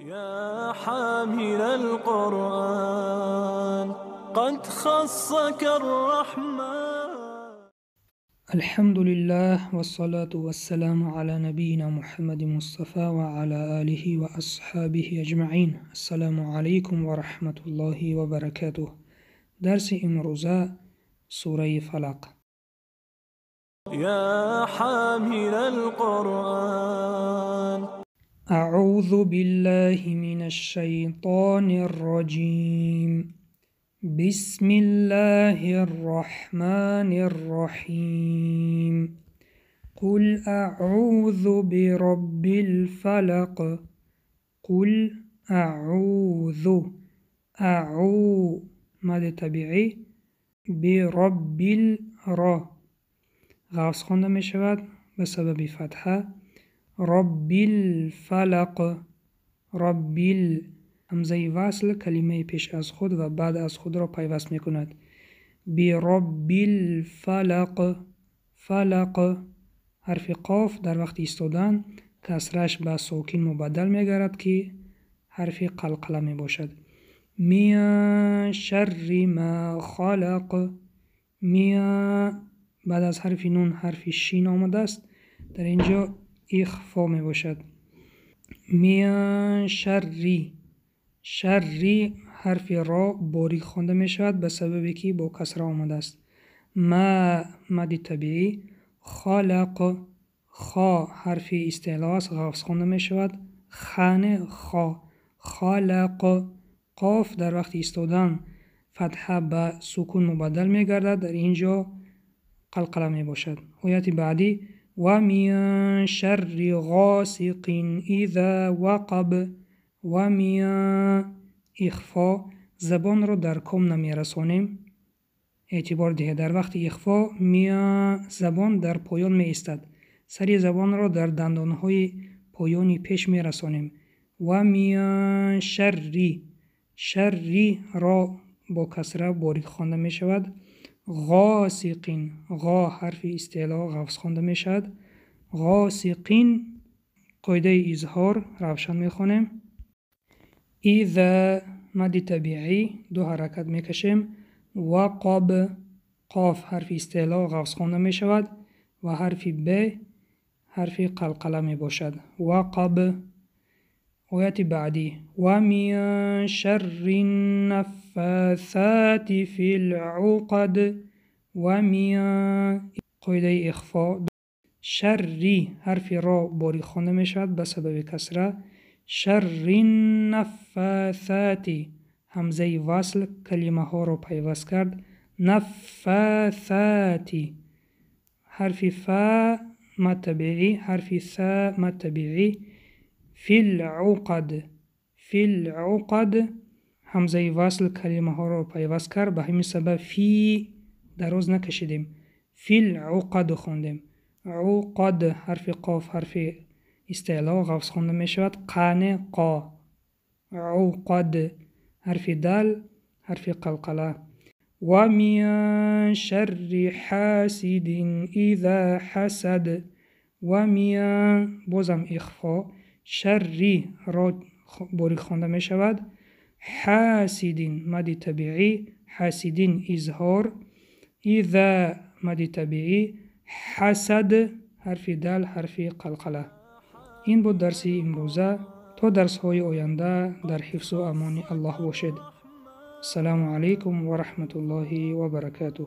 يا حامل القرآن قد خصك الرحمن. الحمد لله والصلاة والسلام على نبينا محمد مصطفى وعلى آله وأصحابه أجمعين. السلام عليكم ورحمة الله وبركاته. درس امروزه سوره فلق. يا حامل القرآن أعوذ بالله من الشيطان الرجيم. بسم الله الرحمن الرحيم. قل أعوذ برب الفلق. قل أعوذ مد طبیعی برب الرا غوص خونده می شود به سبب فتحه. رب الفلق. رب همزه وصل کلمه پیش از خود و بعد از خود را پیوست می کند. برب الفلق. فلق حرف قاف در وقت ایستادن کسرش به ساکن مبدل می گردد که حرف قلقله می باشد. من شر ما خلق. بعد از حرف نون حرف شین آمده است، در اینجا اخفا می باشد. من شری حرف را باریک خوانده می شود به سببی که با کسره آمده است. ما مد طبیعی. خلق خا حرف استعلا است، غوص خوانده می شود. خانه خا. خلق قاف در وقت ایستادن فتحه به سکون مبدل می گردد، در اینجا قلقله می باشد. آیت بعدی و من شر غاسق اذا وقب. و من اخفا زبان را در کام نمی رسانیم. اعتبار ده در وقت اخفا زبان در پایان می ایستد، سری زبان را در دندانهای پایانی پیش می رسانیم. و من شری را با کسره باریک خوانده می شود. غاسقین غا حرف استعلا غوص خوانده می شود. غاسقین قاعده اظهار روشن می خوانیم. اذا مد طبیعی دو حرکت می کشیم. وقب قاف حرف استعلا غوص خوانده می شود و حرف ب حرف قلقله می باشد. وقب. آیت بعدی و من شر النفاثات فی العقد. و من قاعده اخفا شری حرف را باریک خوانده می شود به سبب کسره. شر النفاثات همزه وصل کلمه ها را پیوست کرد. نفاثات حرف فا مد طبیعی. حرف ثا مد طبیعی. فی العقد همزه وصل کلمه ها را پیوست کرد، به همین سبب فی دراز نکشیدیم، فی العقد خوندیم. عقد حرف قاف حرف استعلا غوص خونده می شود. قانه قا. عقد حرف دال حرف قلقله. و من شر حاسد اذا حسد. و من بازم اخفا شری را باریک خوانده می شود. حاسدین مد طبیعی. حاسدین اظهار. اذا مد طبیعی. حسد حرف دال حرف قلقله. این بود درس امروزه. تا درس های آینده در حفظ و امان الله باشید. السلام علیکم و رحمت الله و برکاته.